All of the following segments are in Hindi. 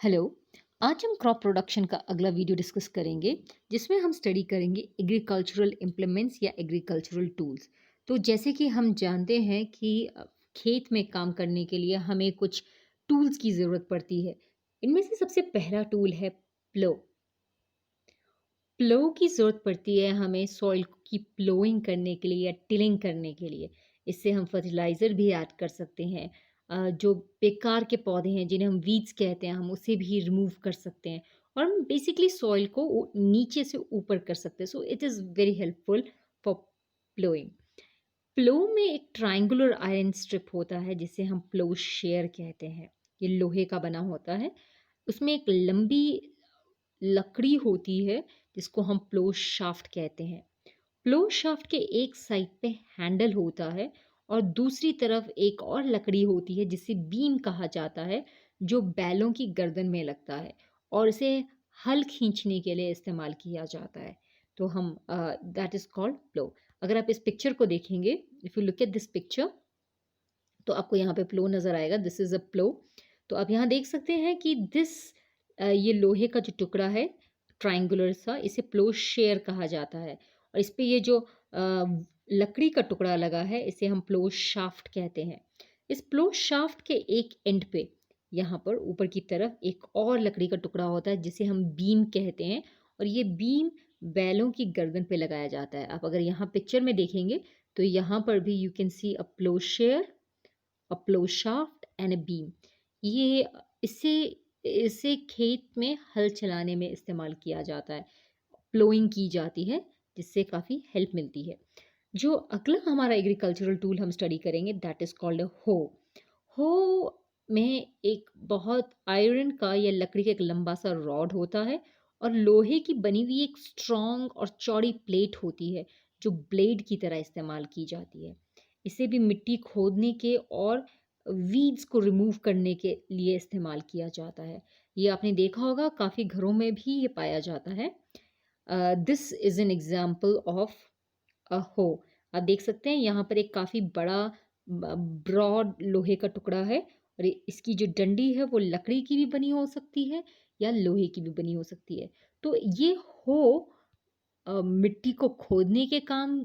हेलो। आज हम क्रॉप प्रोडक्शन का अगला वीडियो डिस्कस करेंगे जिसमें हम स्टडी करेंगे एग्रीकल्चरल इम्प्लीमेंट्स या एग्रीकल्चरल टूल्स। तो जैसे कि हम जानते हैं कि खेत में काम करने के लिए हमें कुछ टूल्स की ज़रूरत पड़ती है। इनमें से सबसे पहला टूल है प्लो। प्लो की ज़रूरत पड़ती है हमें सॉइल की प्लोइंग करने के लिए या टिलिंग करने के लिए। इससे हम फर्टिलाइज़र भी ऐड कर सकते हैं। जो बेकार के पौधे हैं जिन्हें हम वीड्स कहते हैं हम उसे भी रिमूव कर सकते हैं और हम बेसिकली सॉइल को नीचे से ऊपर कर सकते हैं। So it is very helpful for ploughing. Plough में एक ट्रायंगुलर आयरन स्ट्रिप होता है जिसे हम प्लो शेयर कहते हैं। ये लोहे का बना होता है। उसमें एक लंबी लकड़ी होती है जिसको हम प्लो शाफ्ट कहते हैं। प्लो शाफ्ट के एक साइड पे हैंडल होता है और दूसरी तरफ एक और लकड़ी होती है जिसे बीम कहा जाता है, जो बैलों की गर्दन में लगता है और इसे हल खींचने के लिए इस्तेमाल किया जाता है। तो हम दैट इज कॉल्ड प्लो। अगर आप इस पिक्चर को देखेंगे, if you look at this picture, तो आपको यहाँ पे प्लो नज़र आएगा। दिस इज़ अ प्लो। तो आप यहाँ देख सकते हैं कि ये लोहे का जो टुकड़ा है ट्रायंगुलर सा, इसे प्लो शेयर कहा जाता है और इस पे ये जो लकड़ी का टुकड़ा लगा है इसे हम प्लो शाफ्ट कहते हैं। इस प्लो शाफ्ट के एक एंड पे यहाँ पर ऊपर की तरफ एक और लकड़ी का टुकड़ा होता है जिसे हम बीम कहते हैं और ये बीम बैलों की गर्दन पे लगाया जाता है। आप अगर यहाँ पिक्चर में देखेंगे तो यहाँ पर भी you can see a ploughshare, a plough shaft and a beam. ये इसे इसे खेत में हल चलाने में इस्तेमाल किया जाता है, प्लोइंग की जाती है जिससे काफ़ी हेल्प मिलती है। जो अगला हमारा एग्रीकल्चरल टूल हम स्टडी करेंगे दैट इज़ कॉल्ड अ हो। हो में एक बहुत आयरन का या लकड़ी का एक लंबा सा रॉड होता है और लोहे की बनी हुई एक स्ट्रॉन्ग और चौड़ी प्लेट होती है जो ब्लेड की तरह इस्तेमाल की जाती है। इसे भी मिट्टी खोदने के और वीड्स को रिमूव करने के लिए इस्तेमाल किया जाता है। ये आपने देखा होगा काफ़ी घरों में भी ये पाया जाता है। This is an example of a हो। आप देख सकते हैं यहाँ पर एक काफ़ी बड़ा ब्रॉड लोहे का टुकड़ा है और इसकी जो डंडी है वो लकड़ी की भी बनी हो सकती है या लोहे की भी बनी हो सकती है। तो ये हो मिट्टी को खोदने के काम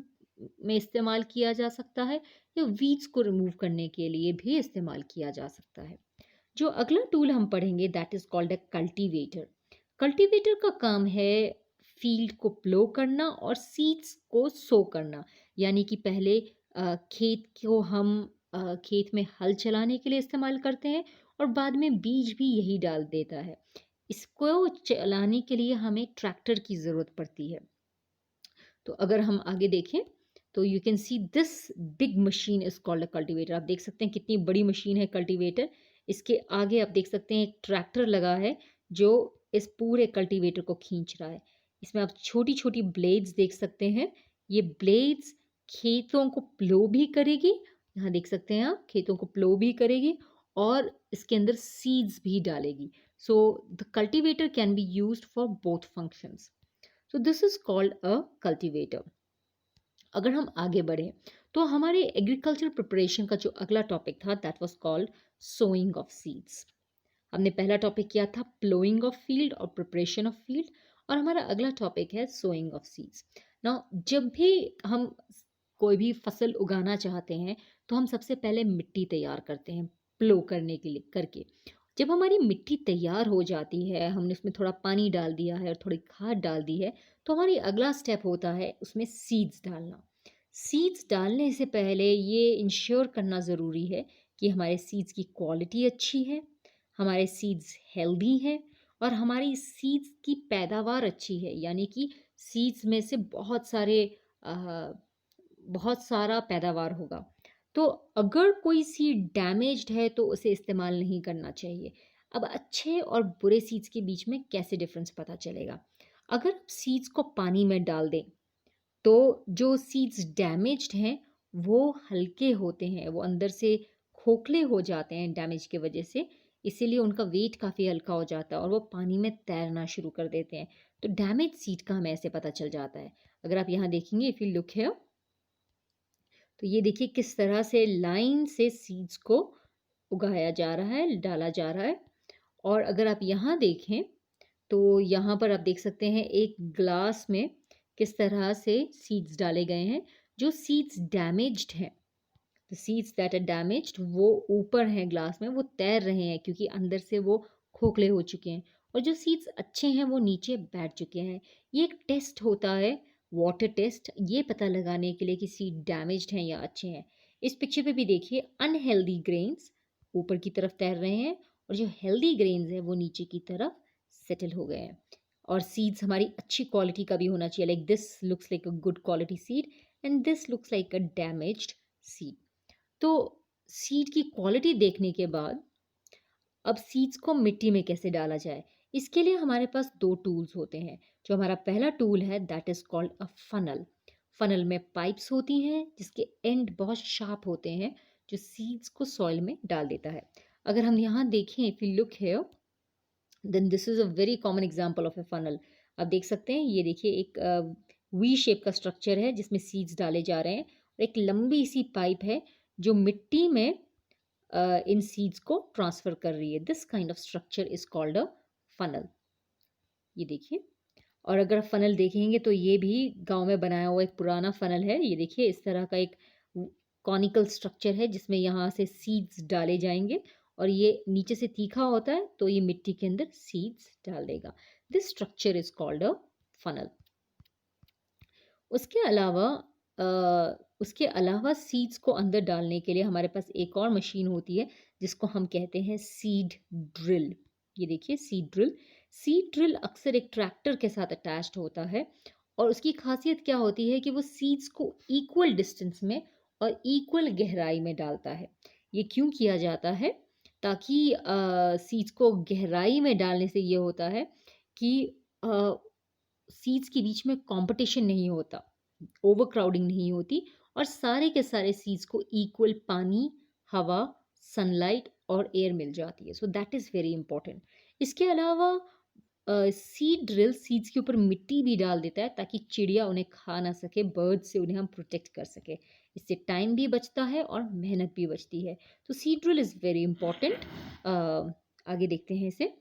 में इस्तेमाल किया जा सकता है या वीड्स को रिमूव करने के लिए भी इस्तेमाल किया जा सकता है। जो अगला टूल हम पढ़ेंगे that is called a cultivator. Cultivator का काम है फील्ड को प्लो करना और सीड्स को सो करना। यानी कि पहले खेत को हम खेत में हल चलाने के लिए इस्तेमाल करते हैं और बाद में बीज भी यही डाल देता है। इसको चलाने के लिए हमें ट्रैक्टर की ज़रूरत पड़ती है। तो अगर हम आगे देखें तो you can see this big machine is called a cultivator. आप देख सकते हैं कितनी बड़ी मशीन है कल्टीवेटर। इसके आगे आप देख सकते हैं एक ट्रैक्टर लगा है जो इस पूरे कल्टीवेटर को खींच रहा है। इसमें आप छोटी छोटी ब्लेड्स देख सकते हैं। ये ब्लेड्स खेतों को प्लो भी करेगी। यहाँ देख सकते हैं आप, खेतों को प्लो भी करेगी और इसके अंदर सीड्स भी डालेगी। So the cultivator can be used for both functions. So this is called a cultivator. अगर हम आगे बढ़ें तो हमारे एग्रीकल्चर प्रिपरेशन का जो अगला टॉपिक था that was called sowing of seeds. हमने पहला टॉपिक किया था प्लोइंग ऑफ फील्ड और प्रिपरेशन ऑफ फील्ड, और हमारा अगला टॉपिक है सोइंग ऑफ सीड्स। नाउ जब भी हम कोई भी फसल उगाना चाहते हैं तो हम सबसे पहले मिट्टी तैयार करते हैं प्लो करने के लिए करके। जब हमारी मिट्टी तैयार हो जाती है, हमने उसमें थोड़ा पानी डाल दिया है और थोड़ी खाद डाल दी है, तो हमारी अगला स्टेप होता है उसमें सीड्स डालना। सीड्स डालने से पहले ये इंश्योर करना ज़रूरी है कि हमारे सीड्स की क्वालिटी अच्छी है, हमारे सीड्स हेल्दी हैं और हमारी सीड्स की पैदावार अच्छी है। यानी कि सीड्स में से अ, बहुत सारा पैदावार होगा। तो अगर कोई सीड डैमेज्ड है तो उसे इस्तेमाल नहीं करना चाहिए। अब अच्छे और बुरे सीड्स के बीच में कैसे डिफरेंस पता चलेगा? अगर आप सीड्स को पानी में डाल दें तो जो सीड्स डैमेज्ड हैं वो हल्के होते हैं, वो अंदर से खोखले हो जाते हैं डैमेज की वजह से। इसीलिए उनका वेट काफ़ी हल्का हो जाता है और वो पानी में तैरना शुरू कर देते हैं। तो डैमेज सीड का हमें ऐसे पता चल जाता है। अगर आप यहाँ देखेंगे, इफ़ यू लुक हियर, तो ये देखिए किस तरह से लाइन से सीड्स को उगाया जा रहा है, डाला जा रहा है। और अगर आप यहाँ देखें तो यहाँ पर आप देख सकते हैं एक ग्लास में किस तरह से सीड्स डाले गए हैं। जो सीड्स डैमेज्ड हैं, the seeds that are damaged, वो ऊपर हैं ग्लास में, वो तैर रहे हैं क्योंकि अंदर से वो खोखले हो चुके हैं। और जो सीड्स अच्छे हैं वो नीचे बैठ चुके हैं। ये एक टेस्ट होता है, वाटर टेस्ट, ये पता लगाने के लिए कि सीड डैमेज्ड हैं या अच्छे हैं। इस पिक्चर पे भी देखिए अनहेल्दी ग्रेन्स ऊपर की तरफ तैर रहे हैं और जो हेल्दी ग्रेन्स हैं वो नीचे की तरफ सेटल हो गए हैं। और सीड्स हमारी अच्छी क्वालिटी का भी होना चाहिए, like this looks like a good quality seed and this looks like a damaged seed. तो सीड की क्वालिटी देखने के बाद अब सीड्स को मिट्टी में कैसे डाला जाए, इसके लिए हमारे पास दो टूल्स होते हैं। जो हमारा पहला टूल है that is called a funnel. Funnel में पाइप्स होती हैं जिसके एंड बहुत शार्प होते हैं, जो सीड्स को सॉइल में डाल देता है। अगर हम यहाँ देखें, if you look here, then this is a very common example of a funnel. आप देख सकते हैं, ये देखिए एक वी शेप का स्ट्रक्चर है जिसमें सीड्स डाले जा रहे हैं और एक लंबी सी पाइप है जो मिट्टी में इन सीड्स को ट्रांसफर कर रही है। This kind of structure is called a funnel. ये देखिए, और अगर आप फनल देखेंगे तो ये भी गांव में बनाया हुआ एक पुराना फनल है। ये देखिए इस तरह का एक कॉनिकल स्ट्रक्चर है जिसमें यहाँ से सीड्स डाले जाएंगे और ये नीचे से तीखा होता है तो ये मिट्टी के अंदर सीड्स डाल देगा। This structure is called a funnel. उसके अलावा उसके अलावा सीड्स को अंदर डालने के लिए हमारे पास एक और मशीन होती है जिसको हम कहते हैं सीड ड्रिल। ये देखिए सीड ड्रिल। सीड ड्रिल अक्सर एक ट्रैक्टर के साथ अटैच्ड होता है और उसकी खासियत क्या होती है कि वो सीड्स को इक्वल डिस्टेंस में और इक्वल गहराई में डालता है। ये क्यों किया जाता है? ताकि सीड्स को गहराई में डालने से ये होता है कि सीड्स के बीच में कंपटीशन नहीं होता, ओवरक्राउडिंग नहीं होती और सारे के सारे सीड्स को इक्वल पानी, हवा, सनलाइट और एयर मिल जाती है। So that is very important. इसके अलावा सीड ड्रिल सीड्स के ऊपर मिट्टी भी डाल देता है ताकि चिड़िया उन्हें खा ना सके, बर्ड से उन्हें हम प्रोटेक्ट कर सके। इससे टाइम भी बचता है और मेहनत भी बचती है। तो seed drill is very important. आगे देखते हैं इसे।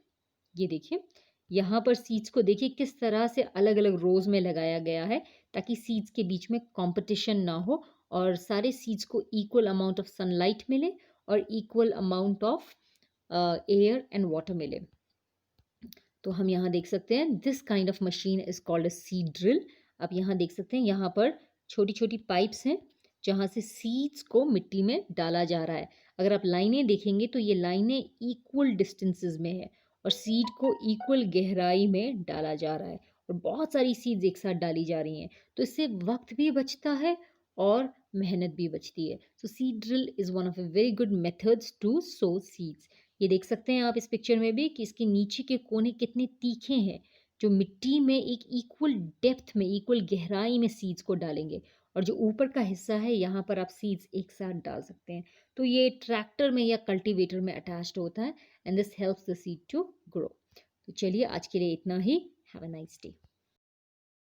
ये देखिए, यहाँ पर सीड्स को देखिए किस तरह से अलग अलग रोज में लगाया गया है ताकि सीड्स के बीच में कंपटीशन ना हो और सारे सीड्स को इक्वल अमाउंट ऑफ सनलाइट मिले और equal amount of air and water मिले। तो हम यहाँ देख सकते हैं this kind of machine is called a seed drill. आप यहाँ देख सकते हैं, यहाँ पर छोटी छोटी पाइप्स हैं जहाँ से सीड्स को मिट्टी में डाला जा रहा है। अगर आप लाइनें देखेंगे तो ये लाइनें इक्वल डिस्टेंसेस में है और सीड को इक्वल गहराई में डाला जा रहा है और बहुत सारी सीड्स एक साथ डाली जा रही हैं। तो इससे वक्त भी बचता है और मेहनत भी बचती है। So seed drill is one of a very good methods to sow seeds. ये देख सकते हैं आप इस पिक्चर में भी कि इसके नीचे के कोने कितने तीखे हैं, जो मिट्टी में एक इक्वल डेप्थ में, इक्वल गहराई में सीड्स को डालेंगे। और जो ऊपर का हिस्सा है यहाँ पर आप सीड्स एक साथ डाल सकते हैं। तो ये ट्रैक्टर में या कल्टीवेटर में अटैच्ड होता है and this helps the seed to grow. तो चलिए आज के लिए इतना ही। Have a nice day.